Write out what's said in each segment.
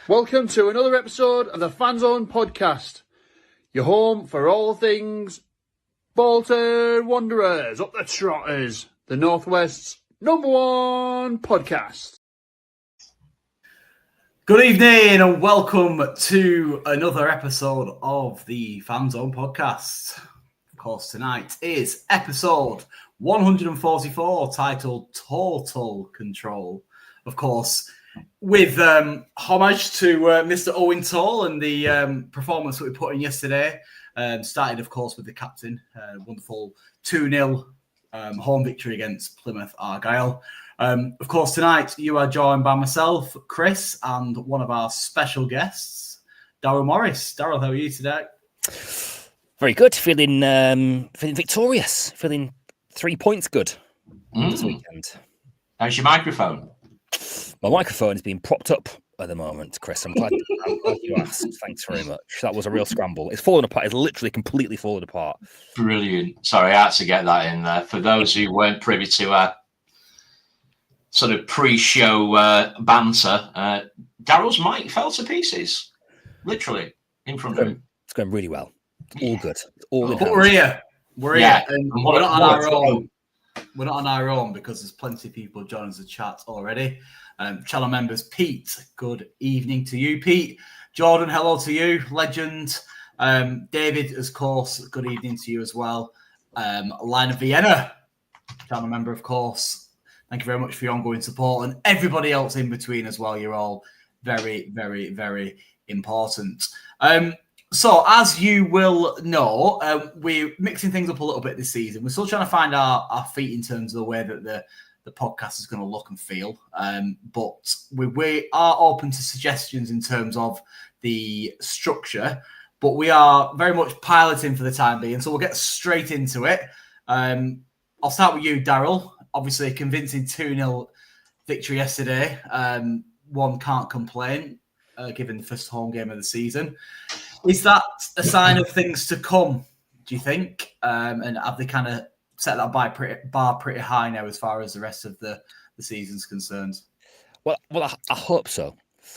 Welcome to another episode of the Fanzone podcast, your home for all things Bolton Wanderers, up the Trotters, the Northwest's #1 podcast. Good evening and welcome to another episode of the Fanzone podcast. Of course, tonight is episode 144, titled Total Control. Of course, with homage to Mr. Owen Toal and the performance that we put in yesterday. Started, of course, with the captain. Wonderful 2-0 home victory against Plymouth Argyle. Of course, tonight you are joined by myself, Chris, and one of our special guests, Darryl Morris. Darryl, how are you today? Very good. Feeling victorious. Feeling 3 points good this weekend. How's your microphone? My microphone is being propped up at the moment, Chris. I'm glad you asked. Thanks very much. That was a real scramble. It's fallen apart. It's literally completely fallen apart. Brilliant. Sorry, I had to get that in there. For those who weren't privy to our sort of pre-show banter, Darryl's mic fell to pieces, literally, in front of him. It's going really well. All good. All but we're here. We're here. And we're not on our own. We're not on our own because there's plenty of people joining the chat already. Channel members, Pete, good evening to you. Pete, Jordan, hello to you, legend. David, of course, good evening to you as well. Line of Vienna, channel member, of course. Thank you very much for your ongoing support. And everybody else in between as well. You're all very, very, very important. So, as you will know, we're mixing things up a little bit this season. We're still trying to find our feet in terms of the way that the podcast is going to look and feel. But we are open to suggestions in terms of the structure. But we are very much piloting for the time being. So, we'll get straight into it. I'll start with you, Darryl. Obviously, a convincing 2-0 victory yesterday. One can't complain, given the first home game of the season. Is that a sign of things to come, do you think? And have they kind of set that bar pretty high now as far as the rest of the season's concerned? Well, I hope so.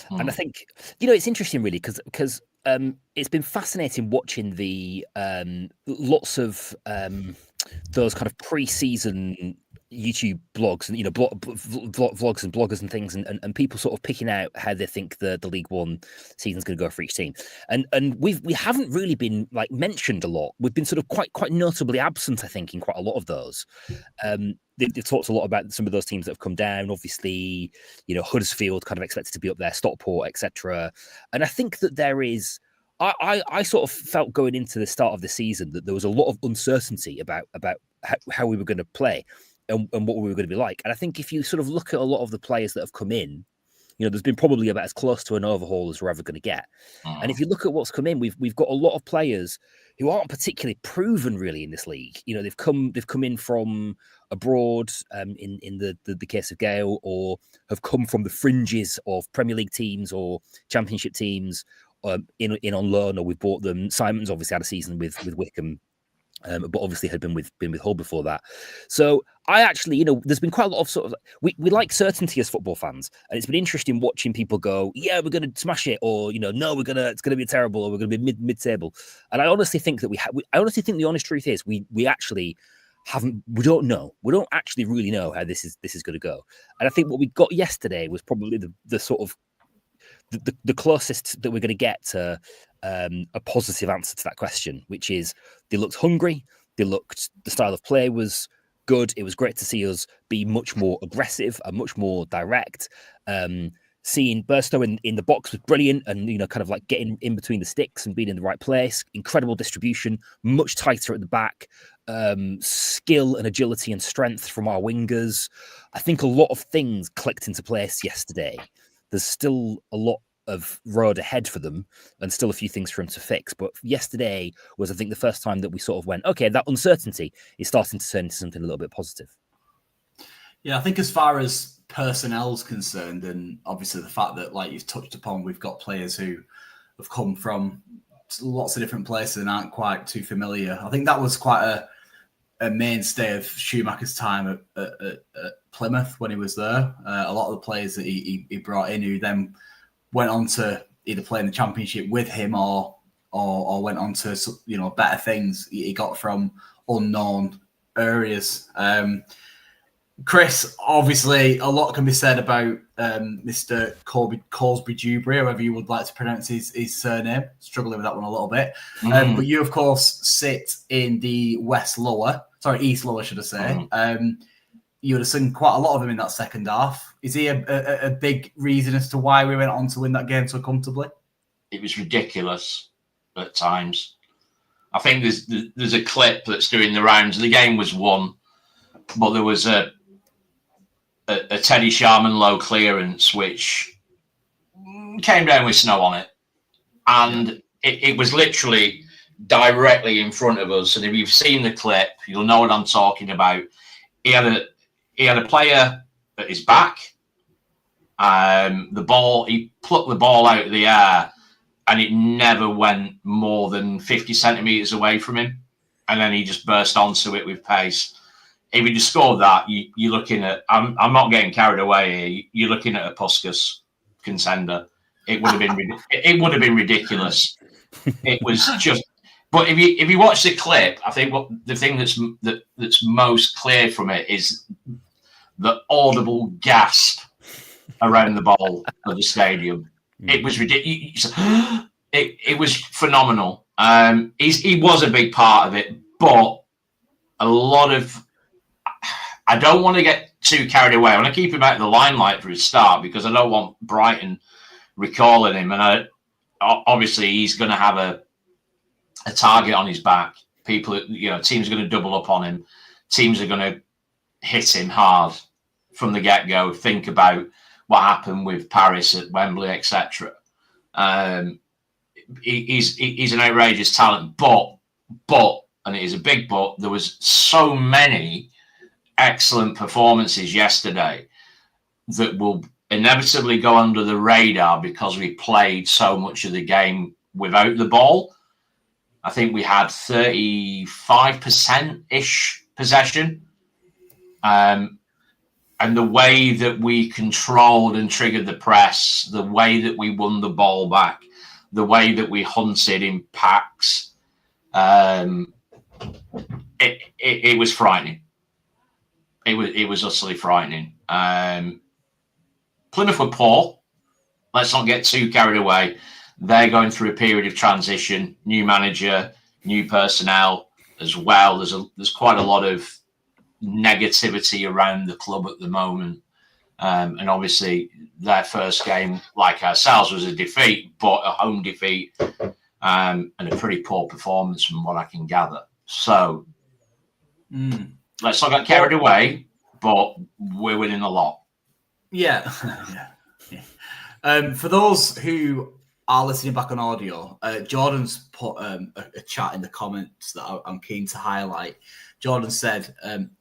And I think, it's interesting really because it's been fascinating watching the lots of those kind of pre-season YouTube blogs and vlogs and bloggers and things and people sort of picking out how they think the League One season's going to go for each team, and we haven't really been like mentioned a lot. We've been sort of quite notably absent, I think, in quite a lot of those. They've talked a lot about some of those teams that have come down. Obviously, Huddersfield kind of expected to be up there, Stockport, etc. And I think that there is. I sort of felt going into the start of the season that there was a lot of uncertainty about how we were going to play. And what we were going to be like. And I think if you sort of look at a lot of the players that have come in, there's been probably about as close to an overhaul as we're ever going to get. And if you look at what's come in, we've got a lot of players who aren't particularly proven really in this league. They've come in from abroad, in the case of Gale, or have come from the fringes of Premier League teams or Championship teams, in on loan, or we've bought them. Simon's obviously had a season with Wickham. But obviously had been with Hull before that. So I actually, there's been quite a lot of sort of, we like certainty as football fans, and it's been interesting watching people go, yeah, we're going to smash it, or no, it's going to be terrible, or we're going to be mid-table. And I honestly think that I honestly think the honest truth is we actually we don't know. We don't actually really know how this is going to go. And I think what we got yesterday was probably the sort of the closest that we're going to get to a positive answer to that question, which is they looked hungry. The style of play was good. It was great to see us be much more aggressive and much more direct. Seeing Burstow in the box was brilliant, and kind of like getting in between the sticks and being in the right place. Incredible distribution, much tighter at the back. skill and agility and strength from our wingers. I think a lot of things clicked into place yesterday. There's still a lot of road ahead for them and still a few things for them to fix. But yesterday was, I think, the first time that we sort of went, okay, that uncertainty is starting to turn into something a little bit positive. Yeah, I think as far as personnel's concerned, and obviously the fact that, like you've touched upon, we've got players who have come from lots of different places and aren't quite too familiar. I think that was quite a mainstay of Schumacher's time at Plymouth when he was there. A lot of the players that he brought in who then went on to either play in the Championship with him or went on to, you know, better things he got from unknown areas. Chris, obviously, a lot can be said about Mr. Colsby-Dewberry, however you would like to pronounce his surname. Struggling with that one a little bit. But you, of course, sit in the East Lower, should I say. You would have seen quite a lot of him in that second half. Is he a big reason as to why we went on to win that game so comfortably? It was ridiculous at times. I think there's a clip that's doing the rounds. The game was won, but there was a Teddy Sharman low clearance which came down with snow on it, and it was literally directly in front of us. And if you've seen the clip, you'll know what I'm talking about. He had a player at his back. He plucked the ball out of the air, and it never went more than 50 centimeters away from him, and then he just burst onto it with pace. If he'd scored that, you're looking at. I'm not getting carried away here. You're looking at a Puskas contender. It would have been. It would have been ridiculous. It was just. But if you watch the clip, I think the thing that's most clear from it is the audible gasp around the bowl of the stadium. It was ridiculous. It was phenomenal. He was a big part of it, but a lot of. I don't want to get too carried away. I want to keep him out of the limelight for his start because I don't want Brighton recalling him. And obviously he's going to have a target on his back. People, teams are going to double up on him. Teams are going to hit him hard from the get-go. Think about what happened with Paris at Wembley, etc. He's an outrageous talent, but, and it is a big but, there was so many excellent performances yesterday that will inevitably go under the radar because we played so much of the game without the ball. I think we had 35%-ish possession. And the way that we controlled and triggered the press, the way that we won the ball back, the way that we hunted in packs, it was frightening. It was utterly frightening. Plymouth were poor. Let's not get too carried away. They're going through a period of transition, new manager, new personnel as well. There's quite a lot of negativity around the club at the moment. And obviously their first game, like ourselves, was a defeat, but a home defeat and a pretty poor performance from what I can gather. So let's not get carried away, but we're winning a lot. Yeah. For those who are listening back on audio, Jordan's put a chat in the comments that I'm keen to highlight. Jordan said,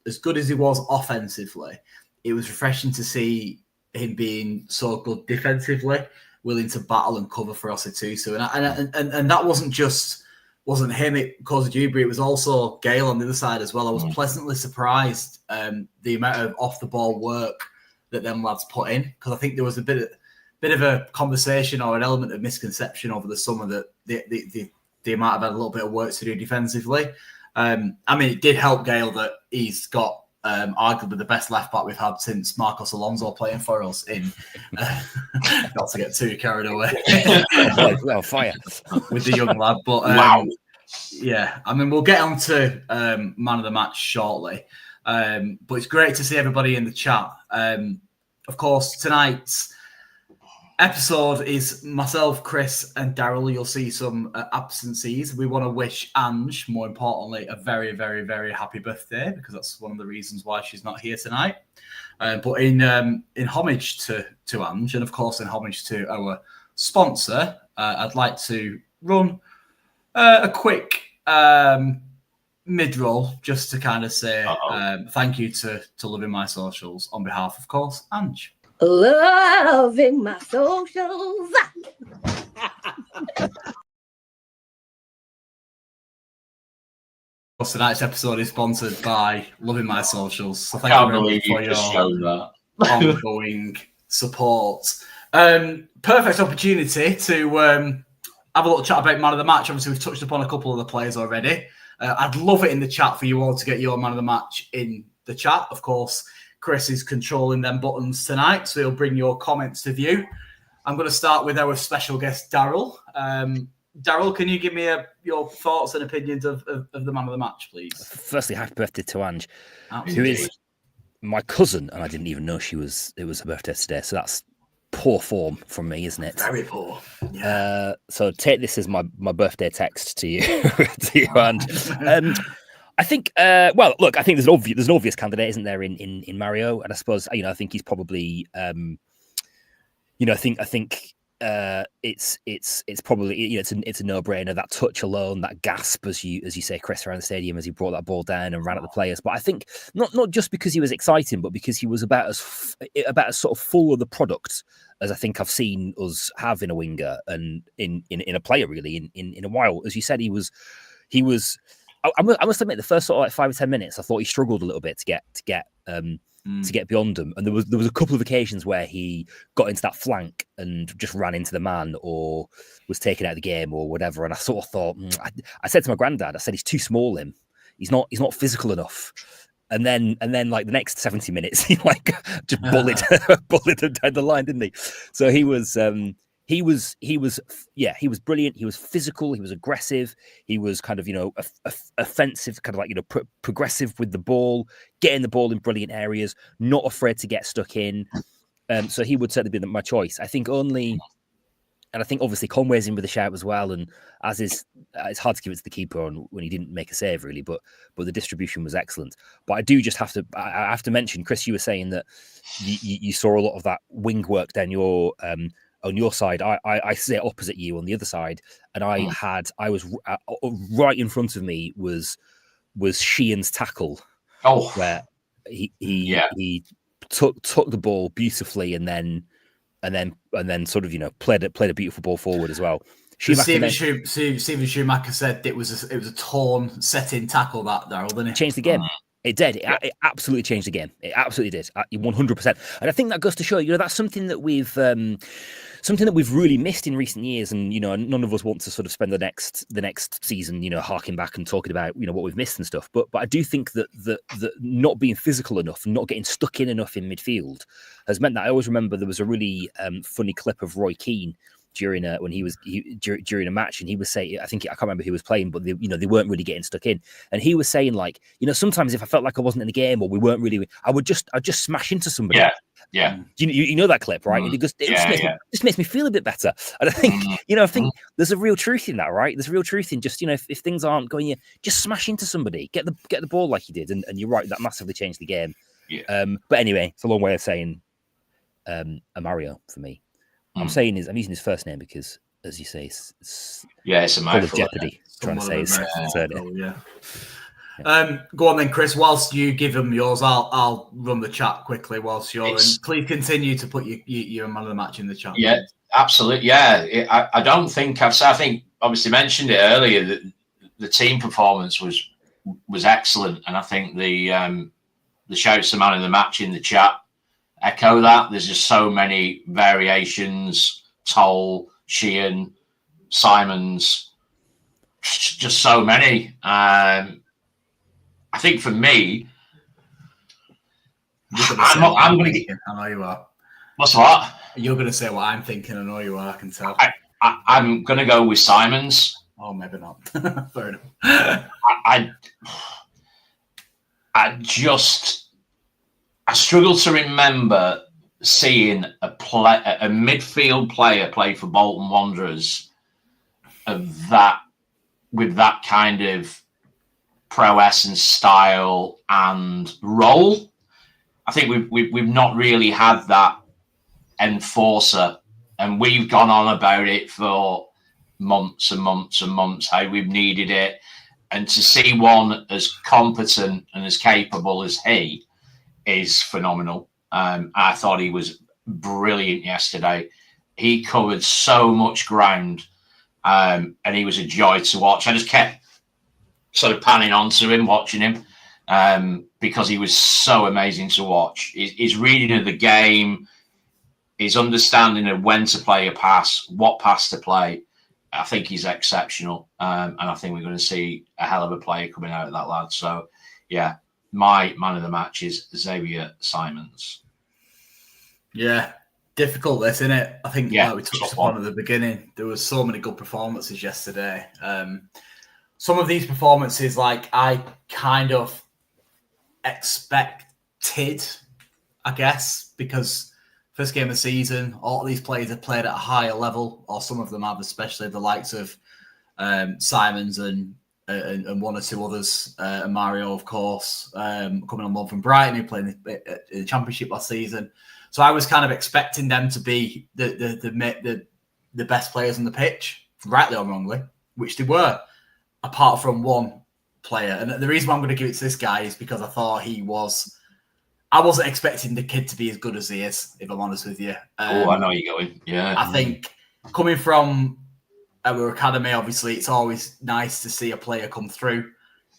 as good as he was offensively, it was refreshing to see him being so good defensively, willing to battle and cover for Ositusu. And that wasn't him, it caused Dewberry. It was also Gale on the other side as well. I was pleasantly surprised the amount of off-the-ball work that them lads put in, because I think there was a bit of a conversation or an element of misconception over the summer that they might have had a little bit of work to do defensively. It did help Gale that he's got arguably the best left back we've had since Marcos Alonso playing for us in not to get too carried away. Well, fire with the young lad. But wow. Yeah, we'll get on to man of the match shortly. But it's great to see everybody in the chat. Of course, tonight's episode is myself, Chris, and Daryl. You'll see some absences. We want to wish Ange, more importantly, a very, very, very happy birthday, because that's one of the reasons why she's not here tonight. But in homage to Ange, and of course in homage to our sponsor, I'd like to run a quick mid-roll just to kind of say thank you to Loving My Socials on behalf, of course, Ange. Loving my socials. Tonight's episode is sponsored by Loving My Socials. So thank Can't you very believe much for you just your showed that. ongoing support. Perfect opportunity to have a little chat about man of the match. Obviously, we've touched upon a couple of the players already. I'd love it in the chat for you all to get your man of the match in the chat. Of course, Chris is controlling them buttons tonight, so he'll bring your comments to view. I'm going to start with our special guest, Daryl. Daryl, can you give me your thoughts and opinions of the man of the match, please? Firstly, happy birthday to Ange, Absolutely. who is my cousin, and I didn't even know it was her birthday today. So that's poor form from me, isn't it? Very poor. Yeah. So take this as my birthday text to you, to you, Ange. I think, look, I think there's an obvious candidate, isn't there, in Mario? And I suppose, I think he's probably, I think it's probably, it's a no-brainer. That touch alone, that gasp, as you say, Chris, around the stadium as he brought that ball down and ran at the players. But I think not just because he was exciting, but because he was about as sort of full of the product as I think I've seen us have in a winger and in a player really in a while. As you said, he was. I must admit, the first sort of like 5 or 10 minutes, I thought he struggled a little bit to get beyond them. And there was a couple of occasions where he got into that flank and just ran into the man or was taken out of the game or whatever. And I sort of thought, I said to my granddad, I said, he's too small, him. He's not physical enough. And then like the next 70 minutes, he like just bullied him down the line, didn't he? So he was brilliant. He was physical. He was aggressive. He was kind of, offensive, kind of like, progressive with the ball, getting the ball in brilliant areas, not afraid to get stuck in. So he would certainly be my choice. And I think obviously Conway's in with a shout as well. And as is, it's hard to give it to the keeper when he didn't make a save really, but the distribution was excellent. But I do just have to mention, Chris, you were saying that you saw a lot of that wing work down your, on your side. I sit opposite you on the other side, and I was right in front of me was Sheehan's tackle, where he took the ball beautifully and then sort of played a beautiful ball forward as well. Stephen Schumacher said it was a torn set-in tackle, that, Daryl, didn't it? Changed the game. It did. It absolutely changed the game. It absolutely did. 100%. And I think that goes to show, that's something that we've really missed in recent years. And, none of us want to sort of spend the next season, harking back and talking about, what we've missed and stuff. But I do think that not being physical enough and not getting stuck in enough in midfield has meant that I always remember there was a really funny clip of Roy Keane during during a match, and he was saying, I can't remember who was playing, but they weren't really getting stuck in, and he was saying, like, sometimes if I felt like I wasn't in the game or we weren't really, I'd just smash into somebody. Yeah. You know that clip, right? It just makes me feel a bit better. And I think, I think there's a real truth in that, right? There's a real truth in just, if things aren't going, just smash into somebody, get the ball like you did, and you're right, that massively changed the game. But anyway, it's a long way of saying a Mario for me. I'm using his first name because, as you say, it's a mouthful of jeopardy. Trying to say his surname. Go on then, Chris. Whilst you give him yours, I'll run the chat quickly whilst you're in. Please continue to put your man of the match in the chat. Yeah, absolutely. Yeah, I don't think I think obviously mentioned it earlier that the team performance was excellent, and I think the shouts to man of the match in the chat echo that. There's just so many variations. Toal, Sheehan, Simons, just so many. I think for me, I'm going to get. I know you are. What's what? You're going to say what I'm thinking. I know you are. I can tell. I'm going to go with Simons. Oh, maybe not. Fair enough. I struggle to remember seeing a midfield player play for Bolton Wanderers of that, with that kind of prowess and style and role. I think we've not really had that enforcer, and we've gone on about it for months and months and months, how we've needed it. And to see one as competent and as capable as he is phenomenal. I thought he was brilliant yesterday. He covered so much ground, and he was a joy to watch. I just kept sort of panning onto him, watching him, because he was so amazing to watch. His reading of the game, his understanding of when to play a pass, what pass to play, I think he's exceptional. And I think we're going to see a hell of a player coming out of that lad. So, yeah, my man of the match is Xavier Simons. Yeah, difficult this, isn't it? I think like we touched upon at the beginning, there was so many good performances yesterday. Some of these performances, like, I kind of expected, I guess, because first game of the season, all these players have played at a higher level, or some of them have, especially the likes of Simons and one or two others, and Mario, of course, coming on loan from Brighton, who played in the Championship last season. So I was kind of expecting them to be the best players on the pitch, rightly or wrongly, which they were, apart from one player. And the reason why I'm going to give it to this guy is because I thought I wasn't expecting the kid to be as good as he is, if I'm honest with you. I know you're going. Yeah. I think coming from our academy, obviously, it's always nice to see a player come through.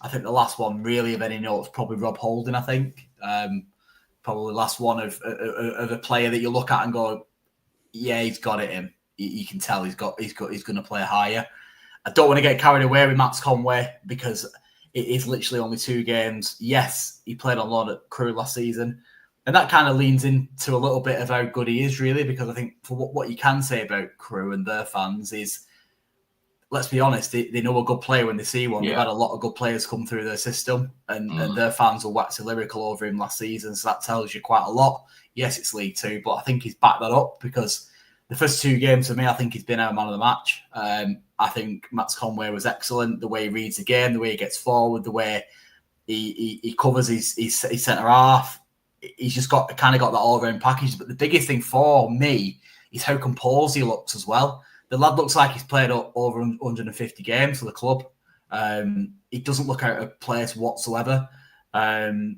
I think the last one really of any note is probably Rob Holding, I think. Probably the last one of a player that you look at and go, yeah, he's got it in. You can tell he's going to play higher. I don't want to get carried away with Max Conway because it is literally only 2 games. Yes, he played on loan at Crewe last season. And that kind of leans into a little bit of how good he is, really, because I think for what you can say about Crewe and their fans is, let's be honest, they know a good player when they see one. Yeah. They've had a lot of good players come through their system, and their fans will wax lyrical over him last season, so that tells you quite a lot. Yes, it's League Two, but I think he's backed that up because the first 2 games for me, I think he's been our man of the match. I think Max Conway was excellent, the way he reads the game, the way he gets forward, the way he covers his centre half. He's just got that all-round package. But the biggest thing for me is how composed he looks as well. The lad looks like he's played over 150 games for the club. He doesn't look out of place whatsoever. No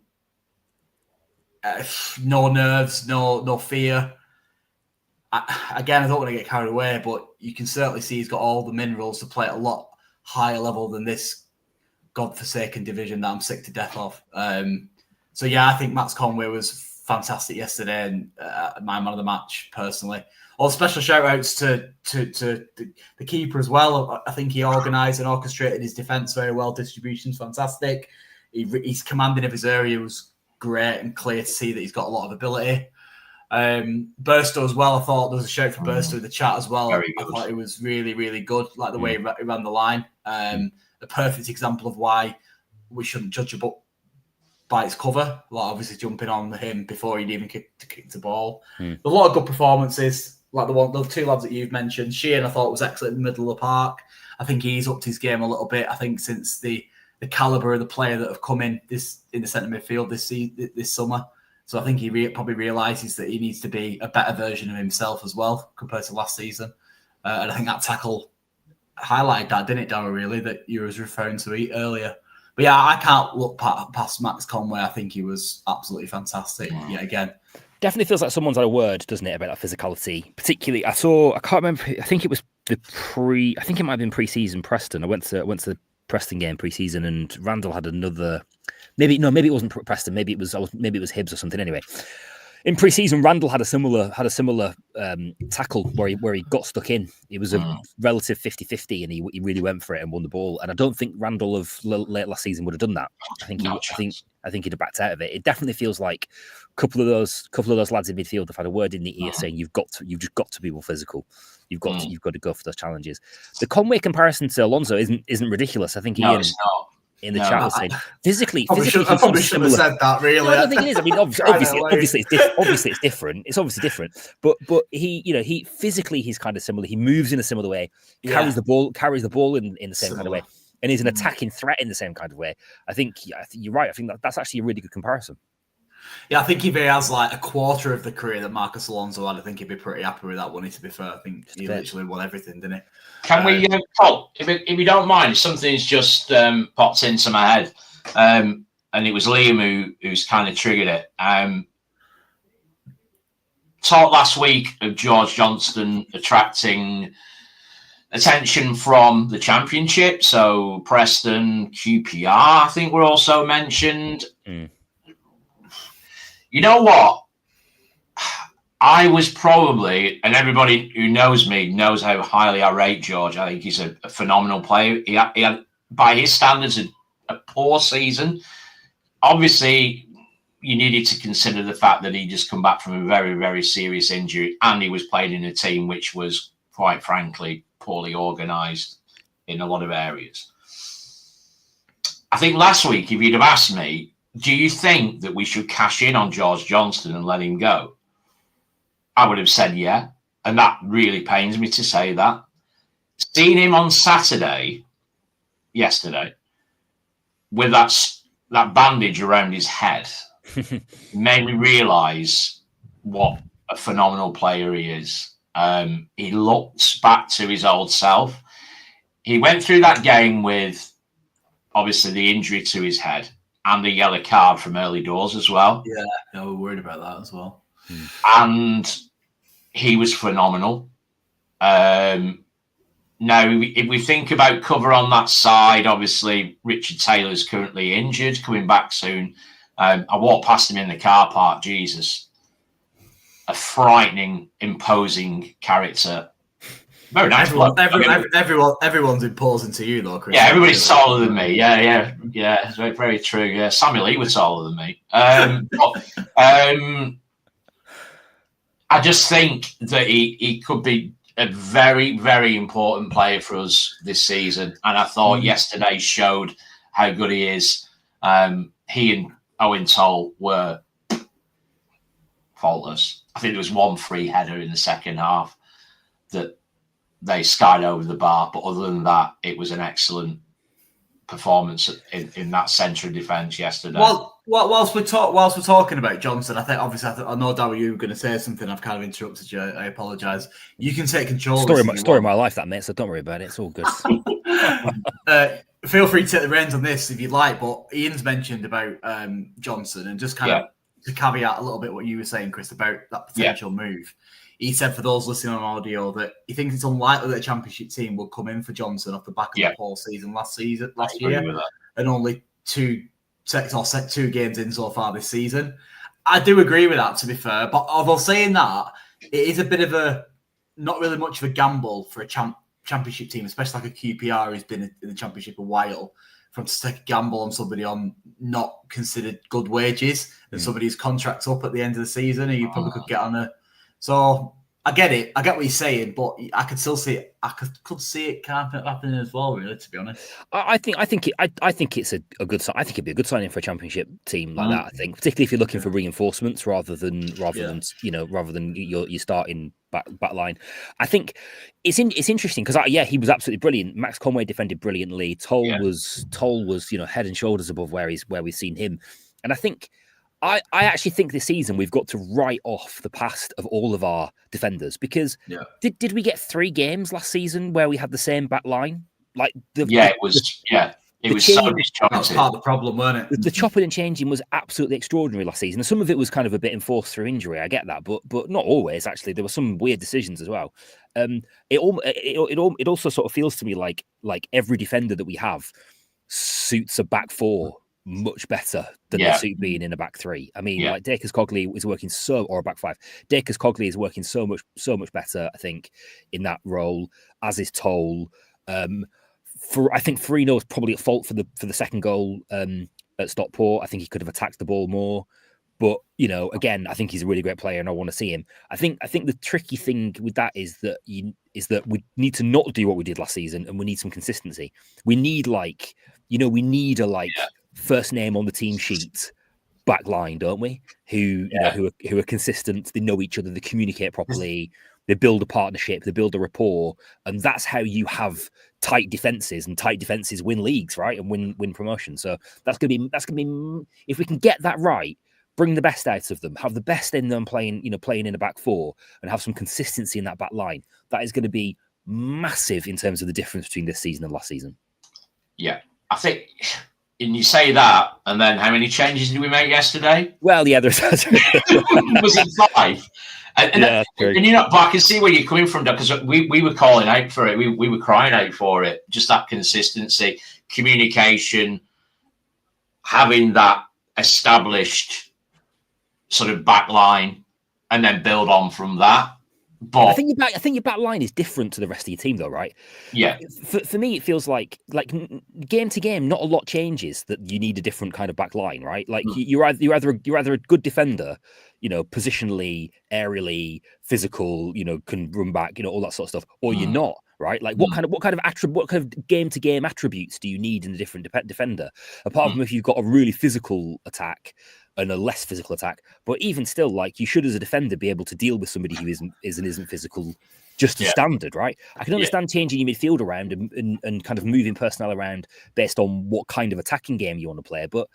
nerves, no fear. I don't want to get carried away, but you can certainly see he's got all the minerals to play at a lot higher level than this godforsaken division that I'm sick to death of. So, yeah, I think Max Conway was fantastic yesterday and my man of the match, personally. All special shout-outs to the keeper as well. I think he organised and orchestrated his defence very well. Distribution's fantastic. His commanding of his area was great and clear to see that he's got a lot of ability. Burstow as well. I thought there was a shout for Burstow in the chat as well. I thought it was really, really good, like the way he ran the line. A perfect example of why we shouldn't judge a book by its cover. Like obviously jumping on him before he'd even kicked the ball. A lot of good performances, like the 2 lads that you've mentioned. Sheehan, I thought, was excellent in the middle of the park. I think he's upped his game a little bit. I think since the calibre of the player that have come in the centre midfield this summer. So I think he probably realises that he needs to be a better version of himself as well compared to last season. And I think that tackle highlighted that, didn't it, Darryl, really, that you was referring to earlier. But yeah, I can't look past Max Conway. I think he was absolutely fantastic yet again. Definitely feels like someone's had a word, doesn't it, about that physicality? Particularly, I can't remember, I think it was I think it might have been pre-season Preston. I went to the Preston game pre-season and Randall had another... Maybe it wasn't Preston. Maybe it was Hibs or something. Anyway, in pre-season, Randall had a similar tackle where he got stuck in. It was a relative 50-50, and he really went for it and won the ball. And I don't think Randall of late last season would have done that. I think he'd have backed out of it. It definitely feels like a couple of those lads in midfield have had a word in the ear saying you've just got to be more physical. You've got to go for those challenges. The Conway comparison to Alonso isn't ridiculous. I think Ian. It's not. in the chat was saying physically, I probably should have said that. Really, no, I don't think it is. I mean, obviously, it's different. It's obviously different. But he physically he's kind of similar. He moves in a similar way. Carries the ball in the same kind of way, and is an attacking threat in the same kind of way. I think you're right. I think that's actually a really good comparison. Yeah, I think if he has like a quarter of the career that Marcus Alonso had, I think he'd be pretty happy with that, wouldn't he? To be fair, I think he literally won everything, didn't he? Can we, Paul, if you don't mind, something's just popped into my head, and it was Liam who's kind of triggered it. Talked last week of George Johnston attracting attention from the Championship, so Preston, QPR, I think were also mentioned. You know what? I was probably, and everybody who knows me knows how highly I rate George. I think he's a phenomenal player. He had, by his standards, a poor season. Obviously, you needed to consider the fact that he just come back from a very, very serious injury, and he was playing in a team which was, quite frankly, poorly organised in a lot of areas. I think last week, if you'd have asked me, do you think that we should cash in on George Johnston and let him go? I would have said yeah, and that really pains me to say that. Seeing him on yesterday, with that bandage around his head, made me realise what a phenomenal player he is. He looks back to his old self. He went through that game with, obviously, the injury to his head and the yellow card from early doors as well. Yeah, I was worried about that as well. And he was phenomenal. Now, if we think about cover on that side, obviously Richard Taylor's currently injured, coming back soon. I walked past him in the car park. Jesus, a frightening, imposing character. Very nice. Everyone's imposing to you, though, Chris. Yeah, everybody's taller than me. Yeah. It's very, very true. Yeah, Samuel Lee was taller than me. I just think that he could be a very, very important player for us this season. And I thought yesterday showed how good he is. He and Owen Toal were faultless. I think there was one free header in the second half that they skied over the bar. But other than that, it was an excellent performance in that centre of defence yesterday. Well, whilst we're talking about Johnson, I think obviously I know Darryl, you were going to say something. I've kind of interrupted you. I apologise. You can take control. Story of my life, that, mate. So don't worry about it. It's all good. Feel free to take the reins on this if you'd like. But Ian's mentioned about Johnson, and just kind of to caveat a little bit what you were saying, Chris, about that potential move. He said for those listening on audio that he thinks it's unlikely that a championship team will come in for Johnson off the back of the poor season last year, and only two games in so far this season. I do agree with that, to be fair. But although saying that, it is a bit of a not really much of a gamble for a championship team, especially like a QPR who's been in the championship a while, from to take a gamble on somebody on not considered good wages and somebody's contract's up at the end of the season, and you probably could get on a. So I get it. I get what he's saying, but I could still see it. I could see it kind of happening as well. Really, to be honest, I think it's a good sign. I think it'd be a good signing for a championship team like that. I think, particularly if you're looking for reinforcements rather than your starting back line. I think it's interesting because he was absolutely brilliant. Max Conway defended brilliantly. Toal was head and shoulders above where we've seen him, and I think. I actually think this season we've got to write off the past of all of our defenders because did we get 3 games last season where we had the same back line? It was so disjointed. That was part of the problem, wasn't it? The chopping and changing was absolutely extraordinary last season. And some of it was kind of a bit enforced through injury. I get that, but not always. Actually, there were some weird decisions as well. It also sort of feels to me like every defender that we have suits a back 4 much better than the suit being in a back 3. I mean, like Dacres Cogley is working or a back 5. Dacres Cogley is working so much better, I think, in that role, as is Toal. I think Farino is probably at fault for the second goal at Stockport. I think he could have attacked the ball more. But, again, I think he's a really great player and I want to see him. I think the tricky thing with that is that we need to not do what we did last season and we need some consistency. We need we need a first name on the team sheet back line, don't we? Who are consistent, they know each other, they communicate properly, they build a partnership, they build a rapport, and that's how you have tight defenses, and tight defenses win leagues, right? And win promotion. So that's gonna be if we can get that right, bring the best out of them, have the best in them playing in a back four, and have some consistency in that back line. That is going to be massive in terms of the difference between this season and last season. Yeah, I think, and you say that, and then how many changes did we make yesterday? Well, yeah, there's was it 5? And but I can see where you're coming from, because we were calling out for it. We were crying out for it. Just that consistency, communication, having that established sort of back line, and then build on from that. But I think your back line is different to the rest of your team, though, right? Yeah. For me, it feels like game to game, not a lot changes. That you need a different kind of back line, right? Like you're either a good defender, positionally, aerially, physical, can run back, all that sort of stuff, or you're not, right? Like what kind of game to game attributes do you need in a different defender? Apart from if you've got a really physical attack and a less physical attack, but even still, you should as a defender be able to deal with somebody who isn't physical, just as standard, right? I can understand changing your midfield around and kind of moving personnel around based on what kind of attacking game you want to play, but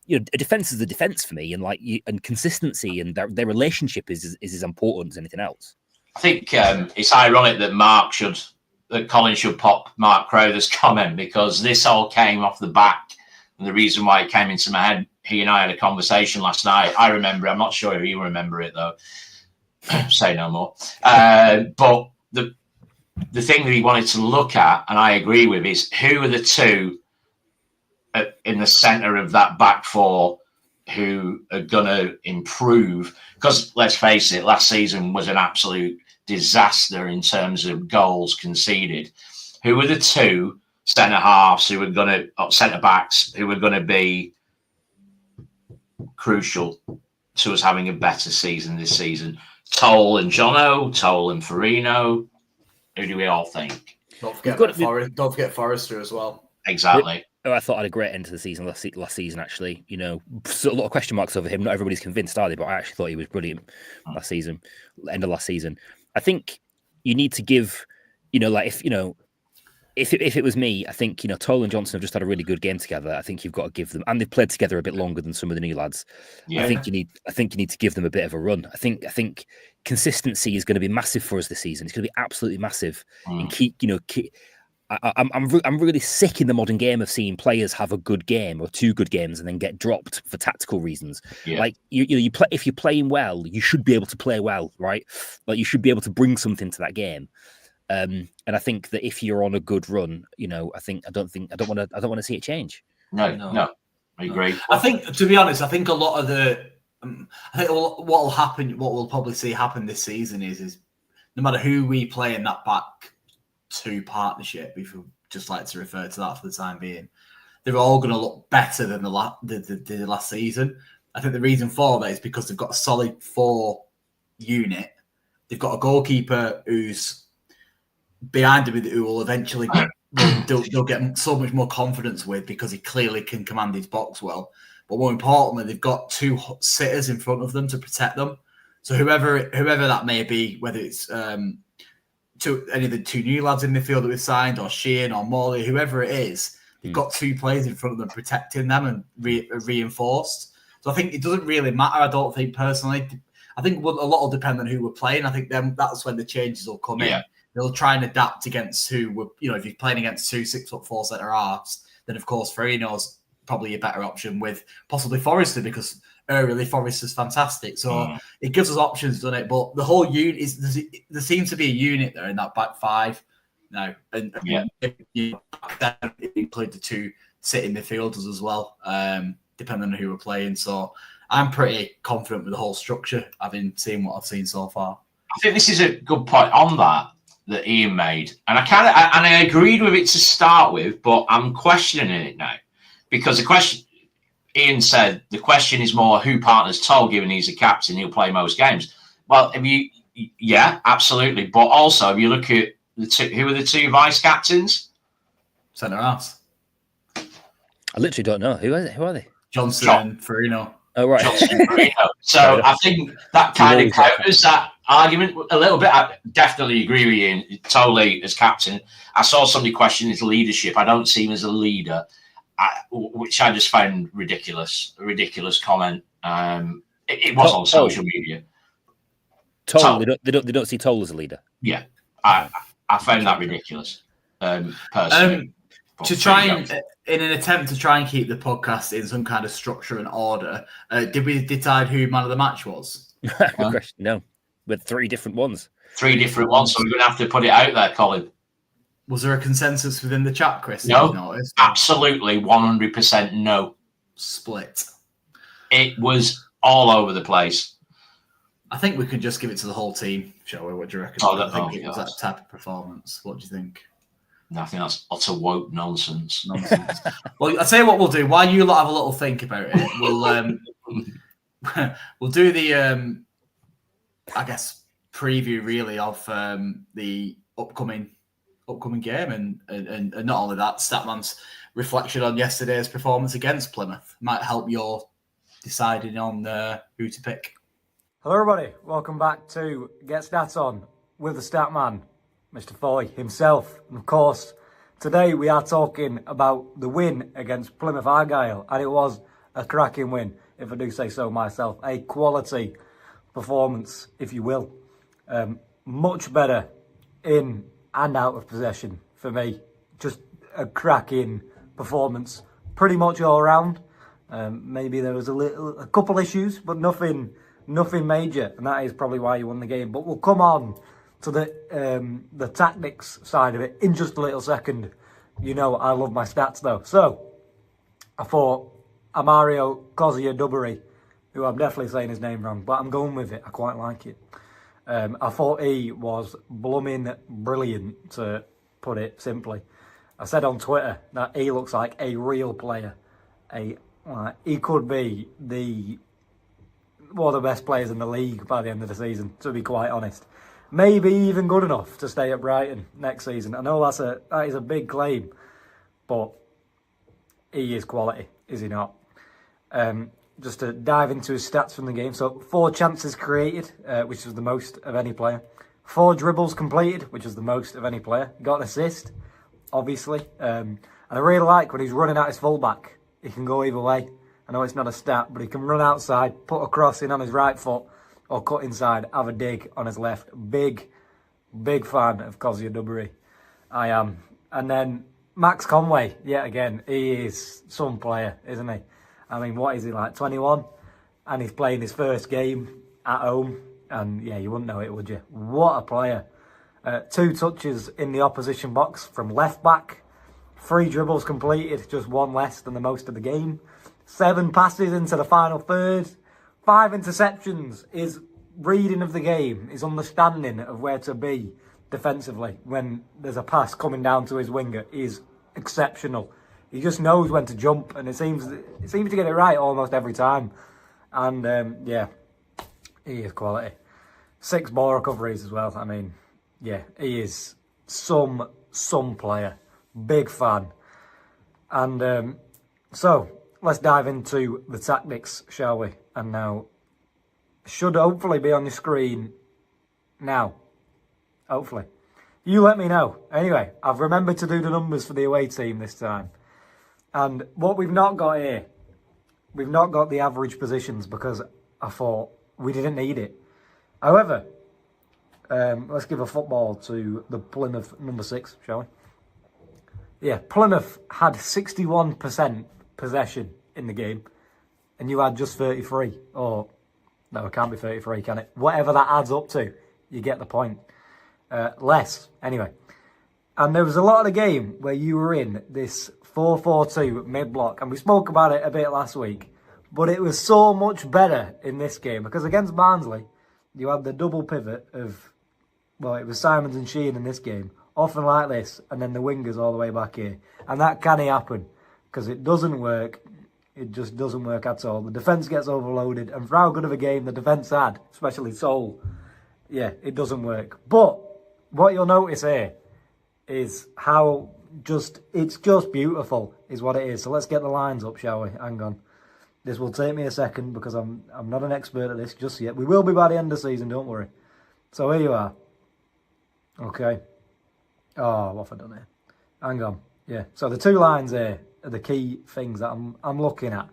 a defense is a defense for me, and and consistency and their relationship is as important as anything else. I think it's ironic that Colin should pop Mark Crowther's comment, because this all came off the back, and the reason why it came into my head. He and I had a conversation last night. I remember. I'm not sure if you remember it though. Say no more. But the thing that he wanted to look at, and I agree with, is who are the two in the centre of that back four who are going to improve? Because let's face it, last season was an absolute disaster in terms of goals conceded. Who are the two centre halves who are going to centre backs who are going to be crucial to us having a better season this season? Toal and Jono, Toal and Farino. Who do we all think? Don't forget Forrester as well. Exactly. I thought I had a great end to the season last season, actually. So a lot of question marks over him. Not everybody's convinced, are they? But I actually thought he was brilliant last season, end of last season. I think you need to give, if it was me, I think, Toal and Johnson have just had a really good game together. I think you've got to give them, and they've played together a bit longer than some of the new lads. Yeah. I think you need to give them a bit of a run. I think consistency is going to be massive for us this season. It's going to be absolutely massive. And I'm really sick in the modern game of seeing players have a good game or two good games and then get dropped for tactical reasons. Yeah. Like you play, if you're playing well, you should be able to play well, right? Like you should be able to bring something to that game. And I think that if you're on a good run, I don't want to see it change. No, I agree. I think, to be honest, a lot of what we'll probably see happen this season is no matter who we play in that back two partnership, if we just like to refer to that for the time being, they're all going to look better than the last season. I think the reason for that is because they've got a solid 4 unit. They've got a goalkeeper who's behind him, who will eventually they'll get so much more confidence with, because he clearly can command his box well. But more importantly, they've got 2 sitters in front of them to protect them. So whoever that may be, whether it's any of the 2 new lads in midfield that we've signed, or Sheehan or Morley, whoever it is, they've got 2 players in front of them protecting them and reinforced. So I think it doesn't really matter. I don't think personally. I think a lot will depend on who we're playing. I think that's when the changes will come in. They'll try and adapt against who we're, if you're playing against 2 6'4" centre halves, then of course Farino's probably a better option, with possibly Forrester, because early Forrester's fantastic. So it gives us options, doesn't it? But the whole unit there seems to be a unit there in that back 5 now. And you include the 2 sitting midfielders as well, depending on who we're playing. So I'm pretty confident with the whole structure, having seen what I've seen so far. I think this is a good point on that Ian made, and I agreed with it to start with, but I'm questioning it now, because the question Ian said, the question is more who partners Toal, given he's a captain, he'll play most games. Well, absolutely, but also if you look at who are the 2 vice captains, centre halves. I literally don't know. Who are they? Johnson and Farino. Oh, right. Johnson and Farino. So I think that kind of counters that argument a little bit. I definitely agree with you. Totally, as captain, I saw somebody question his leadership. I don't see him as a leader, which I just found ridiculous. A ridiculous comment. It was on social media. Toal. They don't see Toal as a leader. Yeah, I found that ridiculous. Personally, to try and in an attempt to try and keep the podcast in some kind of structure and order, did we decide who man of the match was? Good question. No, with 3 different ones. 3 different ones. So we're going to have to put it out there, Colin. Was there a consensus within the chat, Chris? No, absolutely 100% no. Split. It was all over the place. I think we could just give it to the whole team, shall we? What do you reckon? I think it was that type of performance. What do you think? I think that's utter woke nonsense. Well, I'll tell you what we'll do. While you lot have a little think about it, we'll do the I guess preview really of the upcoming game and not only that, Statman's reflection on yesterday's performance against Plymouth might help your deciding on who to pick. Hello everybody, welcome back to Get Stats On with the Statman, Mr. Foy himself. And of course, today we are talking about the win against Plymouth Argyle, and it was a cracking win, if I do say so myself. A quality performance, if you will. Much better in and out of possession for me. Just a cracking performance, pretty much all around. Maybe there was a couple issues, but nothing major, and that is probably why you won the game. But we'll come on to the tactics side of it in just a little second. You know I love my stats though. So I thought Amario Kozia-Dubbery, who I'm definitely saying his name wrong, but I'm going with it. I quite like it. I thought he was blooming brilliant, to put it simply. I said on Twitter that he looks like a real player. He could be one of the best players in the league by the end of the season, to be quite honest. Maybe even good enough to stay at Brighton next season. I know that is a big claim, but he is quality, is he not? Just to dive into his stats from the game. So 4 chances created, which was the most of any player. 4 dribbles completed, which was the most of any player. Got an assist, obviously. And I really like when he's running at his fullback. He can go either way. I know it's not a stat, but he can run outside, put a cross in on his right foot, or cut inside, have a dig on his left. Big fan of Kozia-Dubbery. I am. And then Max Conway, yet again, he is some player, isn't he? I mean, what is he, like 21? And he's playing his first game at home. And yeah, you wouldn't know it, would you? What a player. 2 touches in the opposition box from left back. 3 dribbles completed, just 1 less than the most of the game. 7 passes into the final third. 5 interceptions. His reading of the game, his understanding of where to be defensively when there's a pass coming down to his winger is exceptional. He just knows when to jump, and it seems to get it right almost every time. And yeah, he is quality. 6 ball recoveries as well. I mean, yeah, he is some player. Big fan. And so let's dive into the tactics, shall we? And now, should hopefully be on your screen now. Hopefully. You let me know. Anyway, I've remembered to do the numbers for the away team this time. And what we've not got here, we've not got the average positions because I thought we didn't need it. However, let's give a football to the Plymouth number 6, shall we? Yeah, Plymouth had 61% possession in the game, and you had just 33. Or, no, it can't be 33, can it? Whatever that adds up to, you get the point. Less, anyway. And there was a lot of the game where you were in this 4-4-2 mid-block, and we spoke about it a bit last week, but it was so much better in this game, because against Barnsley, you had the double pivot of, well, it was Simons and Sheehan in this game, often like this, and then the wingers all the way back here. And that can happen, because it doesn't work. It just doesn't work at all. The defence gets overloaded, and for how good of a game the defence had, especially Toal, yeah, it doesn't work. But what you'll notice here is how it's just beautiful, is what it is. So let's get the lines up, shall we? Hang on. This will take me a second because I'm not an expert at this just yet. We will be by the end of the season, don't worry. So here you are. Okay. Oh, what have I done here? Hang on. Yeah. So the 2 lines here are the key things that I'm looking at.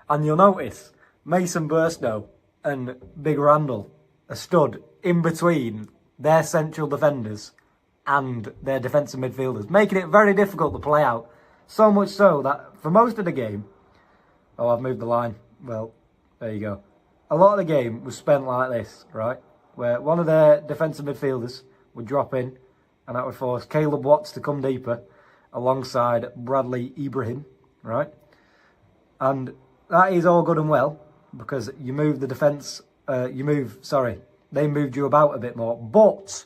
And you'll notice Mason Burstow and Big Randall are stood in between their central defenders and their defensive midfielders, making it very difficult to play out. So much so that for most of the game, oh, I've moved the line. Well, there you go. A lot of the game was spent like this, right? Where one of their defensive midfielders would drop in, and that would force Caleb Watts to come deeper alongside Bradley Ibrahim, right? And that is all good and well because you move the defence, they moved you about a bit more, but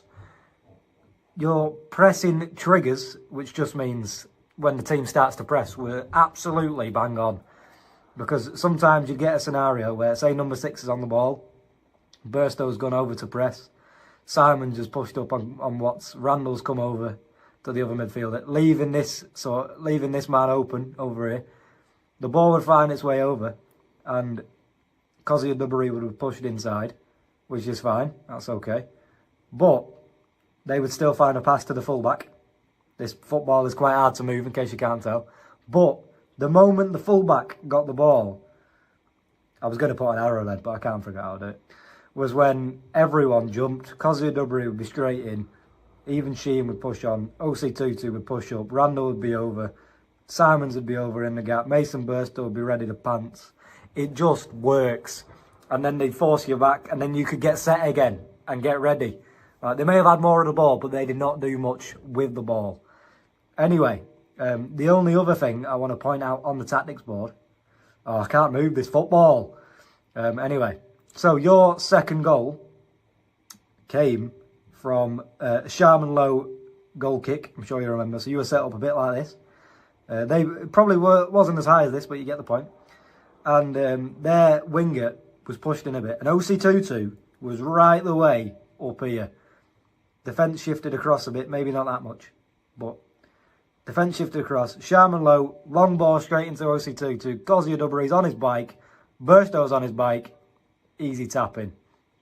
your pressing triggers, which just means when the team starts to press, were absolutely bang on. Because sometimes you get a scenario where, say, number 6 is on the ball, Burstow's gone over to press, Simon's just pushed up on Watts, Randall's come over to the other midfielder, leaving this man open over here. The ball would find its way over, and Kozzy Dubbery would have pushed inside, which is fine, that's okay. But they would still find a pass to the fullback. This football is quite hard to move, in case you can't tell. But the moment the fullback got the ball, I was going to put an arrow then, but I can't figure out how to do it, was when everyone jumped. Kozzy Dubbery would be straight in. Even Sheen would push on. OC Tutu would push up. Randall would be over. Simons would be over in the gap. Mason Burstow would be ready to pants. It just works. And then they'd force you back, and then you could get set again and get ready. They may have had more of the ball, but they did not do much with the ball. Anyway, the only other thing I want to point out on the tactics board... Oh, I can't move this football. Anyway, so your second goal came from a Sharman Lowe goal kick. I'm sure you remember. So you were set up a bit like this. They probably wasn't as high as this, but you get the point. And their winger was pushed in a bit. And OC Tutu was right the way up here. Defence shifted across a bit, maybe not that much, but defence shifted across. Sharman Lowe, long ball straight into OC Tutu. Kozzy Dubbery's on his bike. Burstow's on his bike. Easy tapping.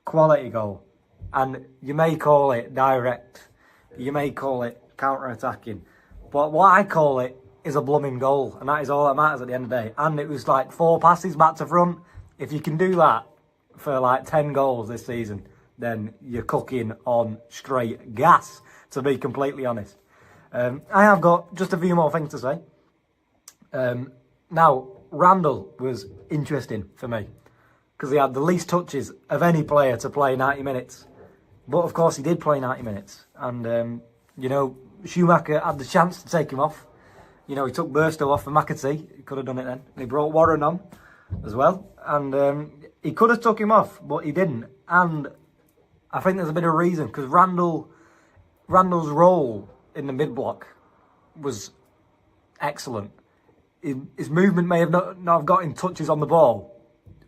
Quality goal. And you may call it direct. You may call it counter-attacking. But what I call it is a blooming goal. And that is all that matters at the end of the day. And it was like 4 passes back to front. If you can do that for like 10 goals this season, then you're cooking on straight gas, to be completely honest. I have got just a few more things to say. Now, Randall was interesting for me because he had the least touches of any player to play 90 minutes. But, of course, he did play 90 minutes. And, Schumacher had the chance to take him off. He took Burstow off for McAtee. He could have done it then. And he brought Warren on as well. And he could have took him off, but he didn't. And I think there's a bit of reason because Randall's role in the mid-block was excellent. His movement may have not have got him touches on the ball,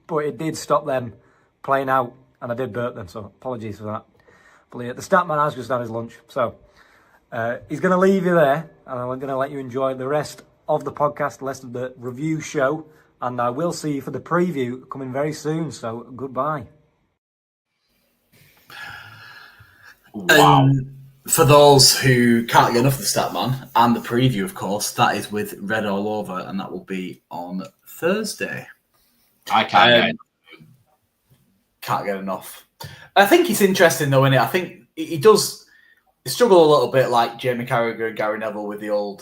but it did stop them playing out, and I did burp them, so apologies for that. But yeah, the stat man has just had his lunch, so he's going to leave you there, and I'm going to let you enjoy the rest of the podcast, the rest of the review show, and I will see you for the preview coming very soon, so goodbye. Wow. For those who can't get enough of the Statman and the preview, of course, that is with Red All Over, and that will be on Thursday. I can't get enough. I think it's interesting, though, innit? I think he does struggle a little bit like Jamie Carragher and Gary Neville with the old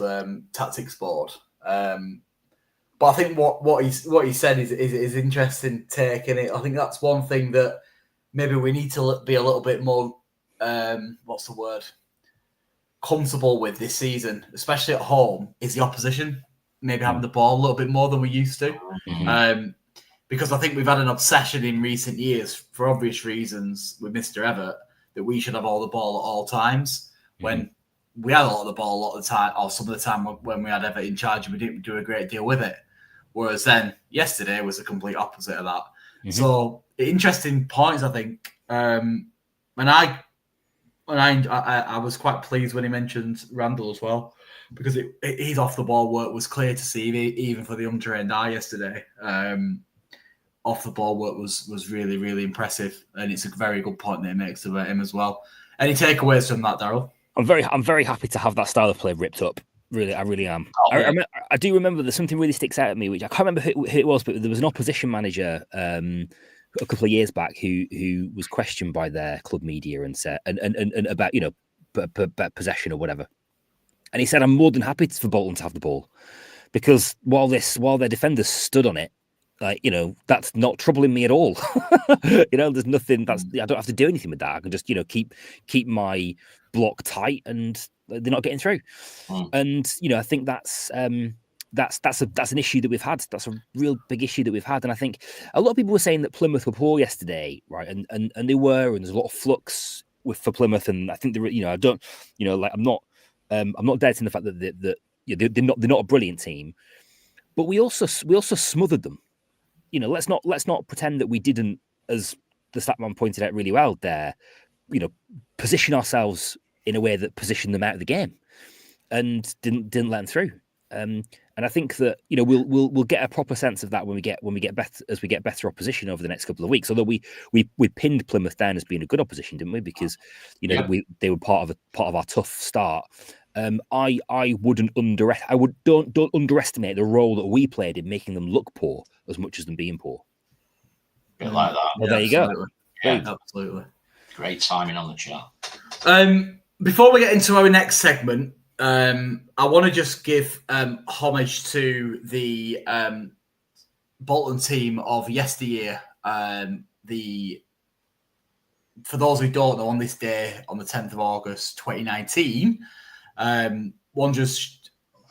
tactics board. But I think what he said is interesting take in it. I think that's one thing that maybe we need to be a little bit more comfortable with this season, especially at home, is the opposition maybe having the ball a little bit more than we used to. Mm-hmm. Because I think we've had an obsession in recent years, for obvious reasons, with Mr. Everett, that we should have all the ball at all times. Mm-hmm. When we had a lot of the ball a lot of the time, or some of the time when we had Everett in charge, and we didn't do a great deal with it. Whereas then, yesterday was the complete opposite of that. Mm-hmm. So, interesting points, I think. And I was quite pleased when he mentioned Randall as well. because his off the ball work was clear to see, even for the untrained eye yesterday. Off the ball work was really, really impressive, and it's a very good point that he makes about him as well. Any takeaways from that, Daryl? I'm very happy to have that style of play ripped up. Really, I really am. I do remember that something really sticks out at me, which I can't remember who it was, but there was an opposition manager a couple of years back who was questioned by their club media and said and about possession or whatever, and he said, "I'm more than happy for Bolton to have the ball because while their defenders stood on it, that's not troubling me at all. There's nothing I don't have to do anything with that. I can just keep my block tight and they're not getting through." And I think that's an issue that we've had. That's a real big issue that we've had. And I think a lot of people were saying that Plymouth were poor yesterday, right? And they were, and there's a lot of flux for Plymouth. And I think I'm not doubting the fact that they're not a brilliant team, but we also smothered them. Let's not pretend that we didn't, as the Statman pointed out really well there, position ourselves in a way that positioned them out of the game and didn't let them through. And I think that we'll get a proper sense of that when we get better opposition over the next couple of weeks. Although we pinned Plymouth down as being a good opposition, didn't we? Because they were part of our tough start. I don't underestimate the role that we played in making them look poor as much as them being poor. A bit like that. Well, there you go. Yeah, absolutely. Great timing on the chat. Before we get into our next segment, I want to just give homage to the Bolton team of yesteryear. For those who don't know, on this day, on the 10th of August, 2019, Wanderers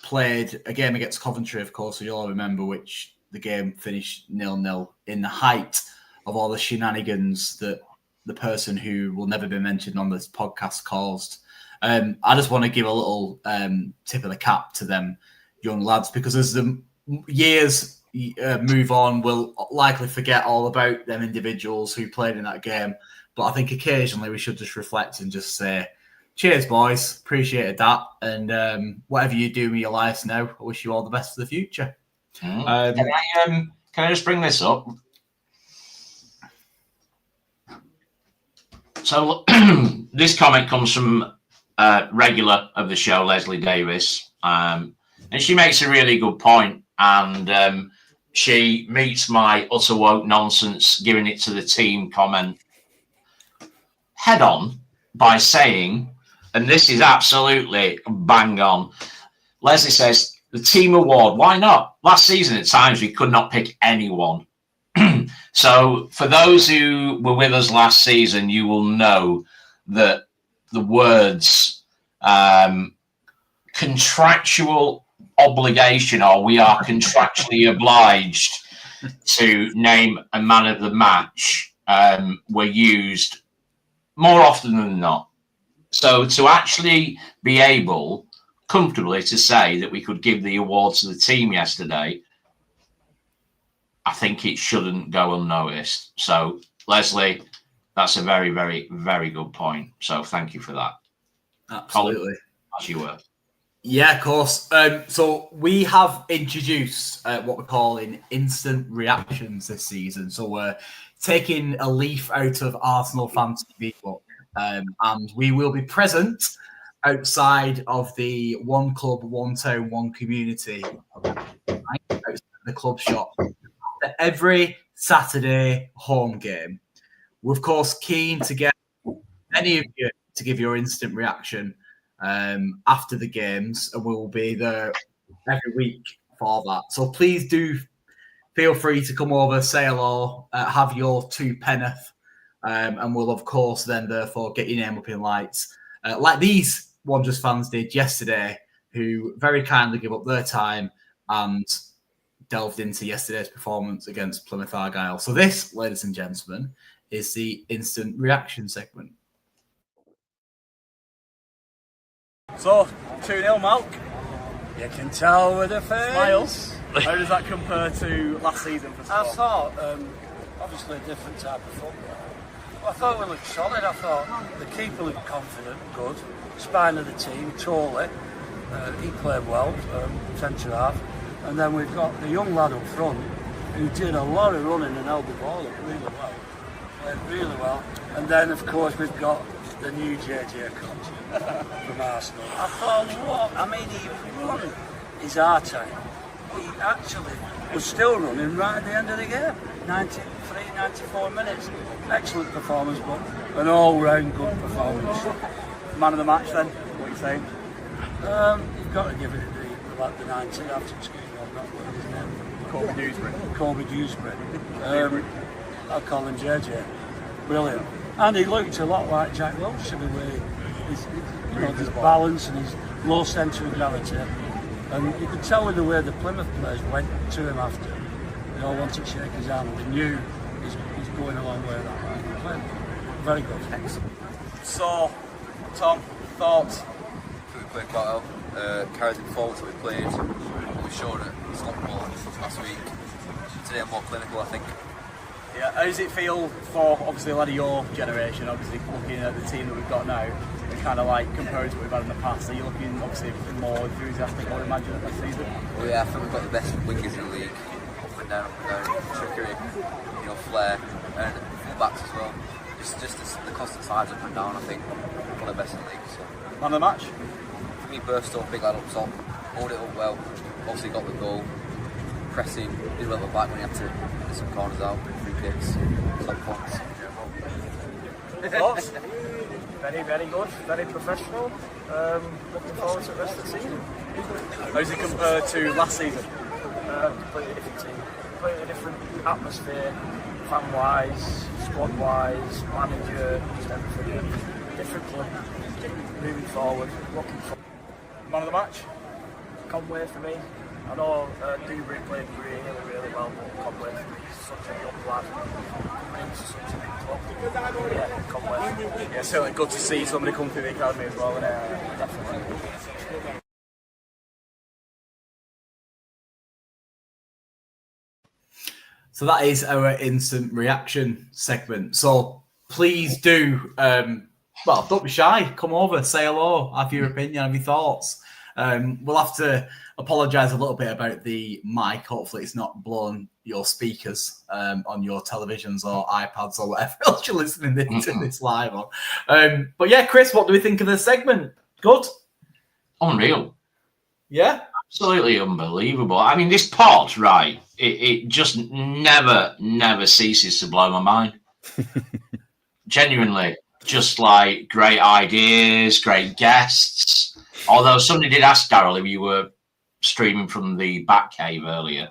played a game against Coventry, of course, so you'll all remember, which the game finished 0-0 in the height of all the shenanigans that the person who will never be mentioned on this podcast caused. I just want to give a little tip of the cap to them young lads, because as the years move on, we'll likely forget all about them individuals who played in that game. But I think occasionally we should just reflect and just say, cheers, boys. Appreciated that. And whatever you do with your lives now, I wish you all the best for the future. Can I just bring this up? So this comment comes from regular of the show, Leslie Davis. And she makes a really good point. And she meets my utter woke nonsense, giving it to the team comment head on by saying, and this is absolutely bang on. Leslie says, the team award, why not? Last season, at times, we could not pick anyone. So for those who were with us last season, you will know that the words contractual obligation, or we are contractually obliged to name a man of the match, were used more often than not. So to actually be able comfortably to say that we could give the award to the team yesterday, I think it shouldn't go unnoticed. So, Leslie, that's a very, very, very good point. So thank you for that. Absolutely. Colin, as you were. Yeah, of course. So we have introduced what we're calling instant reactions this season. So we're taking a leaf out of Arsenal Fan TV book, and we will be present outside of the one club, one town, one community, outside the club shop, after every Saturday home game. We're of course keen to get any of you to give your instant reaction after the games, and we will be there every week for that. So please do feel free to come over, say hello, have your two penneth, and we'll of course then therefore get your name up in lights, like these Wanderers fans did yesterday, who very kindly give up their time and delved into yesterday's performance against Plymouth Argyle. So this, ladies and gentlemen, is the instant reaction segment. So, 2-0 Malk. You can tell with the face. Miles, how does that compare to last season? I thought, obviously a different type of football. I thought we looked solid. I thought the keeper looked confident, good. Spine of the team, Toal-tal. He played well, centre half. And then we've got the young lad up front who did a lot of running and held the ball up really well. Played really well. And then, of course, we've got the new JJ coach from Arsenal. I thought, he run his heart out. He actually was still running right at the end of the game. 93, 94 minutes. Excellent performance, but an all-round good performance. Man of the match then, what are you saying? You've got to give it the 90 after excuse me, I'm not what his name. Colby Dewsbury. I'll call him JJ. Brilliant. And he looked a lot like Jack Wilson the way his balance and his low centre of gravity. And you could tell with the way the Plymouth players went to him after. They all wanted to shake his hand. They knew he's going a long way that way. Very good. Excellent. So, Tom, thoughts? We played quite well. Carried the performance that we played. We showed it. It's not more last week. Today I'm more clinical, I think. Yeah. How does it feel for obviously a lot of your generation? Obviously, looking at the team that we've got now, and kind of like compared to what we've had in the past. Are you looking obviously more enthusiastic? I would imagine at this season. Well, yeah, I think we've got the best wingers in the league. Up and down, trickery, flair, and full-backs as well. Just the constant sides up and down. I think one of the best in the league. So. Man of the match. For me, Burstow, big lad up top, hold it up well. Obviously got the goal. Pressing, did a little bit back when he had to get some corners out, free kicks, some points. Thoughts? Very, very good, very professional. Looking forward to the rest of the season. How does it compare to last season? Completely different team, completely different atmosphere, fan-wise, squad-wise, manager, just everything. Different club, moving forward, looking forward. Man of the match? Conway for me. I know Dewberry played really, really well, but Conway for me is such a young lad. Coming into such a big club. Yeah, Conway. Yeah, certainly good to see somebody come through the academy as well. Definitely. So that is our instant reaction segment. So please do, don't be shy. Come over, say hello, have your opinion, have your thoughts. We'll have to apologise a little bit about the mic. Hopefully it's not blown your speakers on your televisions or iPads or whatever else you're listening to this live on. But yeah, Chris, what do we think of the segment? Good? Unreal. Yeah? Absolutely unbelievable. I mean, this pod, right, it just never ceases to blow my mind. Genuinely. Just like great ideas, great guests. Although somebody did ask Daryl if you were streaming from the back cave earlier.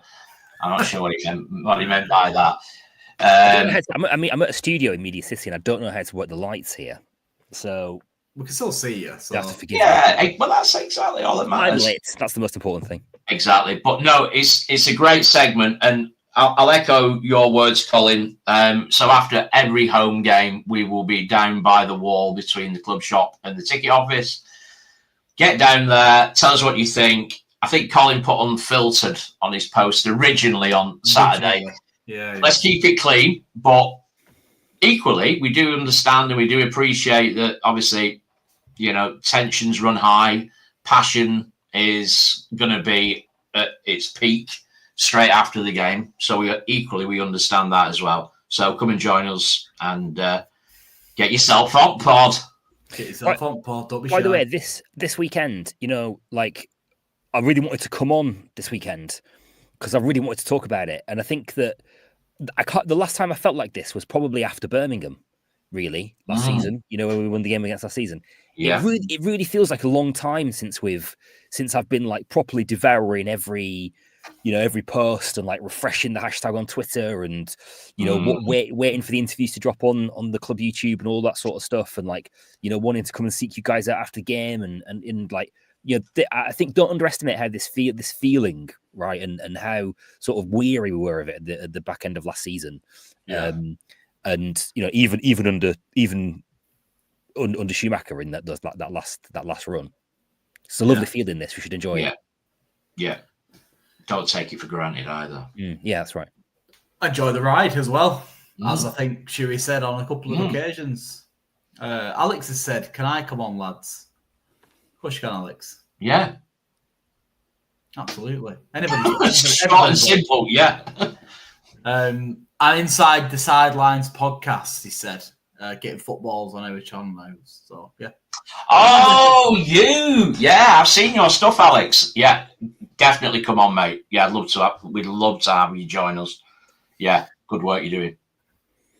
I'm not sure what he meant by that. I'm at a studio in Media City, and I don't know how to work the lights here. So we can still see you. So you have to forgive me. Well, that's exactly all that matters. I'm lit. That's the most important thing. Exactly. But no, it's a great segment, and I'll echo your words, Colin. So after every home game, we will be down by the wall between the club shop and the ticket office. Get down there, tell us what you think. I think Colin put unfiltered on his post originally on Saturday. Yeah. Let's keep it clean, but equally, we do understand and we do appreciate that, obviously, tensions run high. Passion is going to be at its peak straight after the game. So we understand that as well. So come and join us and get yourself on pod. Get yourself on pod. Don't be By shy. the way, this weekend, I really wanted to come on this weekend because I really wanted to talk about it. And I think that the last time I felt like this was probably after Birmingham, really, last season, when we won the game against last season. Yeah. It really feels like a long time since I've been like properly devouring every post and like refreshing the hashtag on Twitter and, waiting for the interviews to drop on the club YouTube and all that sort of stuff. And wanting to come and seek you guys out after the game and I think don't underestimate how this feeling, right. And how sort of weary we were of it at the back end of last season. Yeah. Even under Schumacher in that last run. It's a lovely feeling. We should enjoy it. Yeah. Don't take it for granted either. Yeah, that's right. Enjoy the ride as well, as I think Shuey said on a couple of occasions. Alex has said, "Can I come on, lads?" Of course you can, Alex. Yeah, Absolutely. Short and simple, yeah. And Inside the Sidelines podcast, he said, getting footballs on our channel now. So, yeah. Oh, you. Yeah, I've seen your stuff, Alex. Yeah, definitely come on, mate. Yeah, we'd love to have you join us. Yeah, good work you're doing.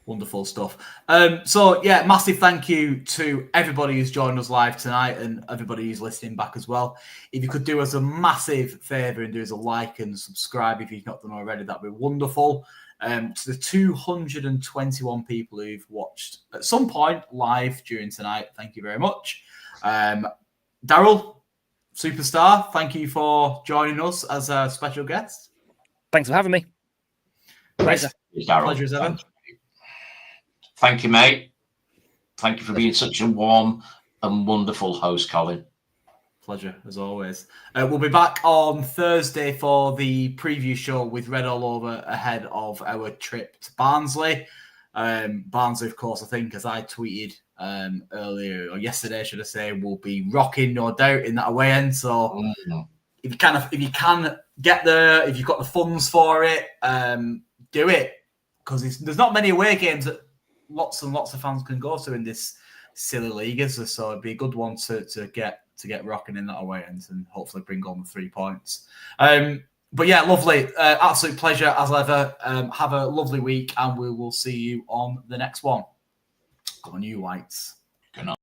Wonderful stuff. So, yeah, massive thank you to everybody who's joined us live tonight and everybody who's listening back as well. If you could do us a massive favour and do us a like and subscribe if you've not done already, that'd be wonderful. To the 221 people who've watched at some point live during tonight, thank you very much. Daryl, superstar, thank you for joining us as a special guest. Thanks for having me. Pleasure as ever. Thank you, mate. Thank you for being such a warm and wonderful host, Colin. Pleasure, as always. We'll be back on Thursday for the preview show with Red All Over ahead of our trip to Barnsley. Barnsley, of course, I think, as I tweeted earlier, or yesterday, should I say, will be rocking, no doubt, in that away end. So if you can get there, if you've got the funds for it, do it. Because there's not many away games that lots and lots of fans can go to in this silly league, is there? So it'd be a good one to get rocking in that away end and hopefully bring home the 3 points. But yeah, lovely. Absolute pleasure as ever. Have a lovely week and we will see you on the next one. Go on, you Whites. Good night.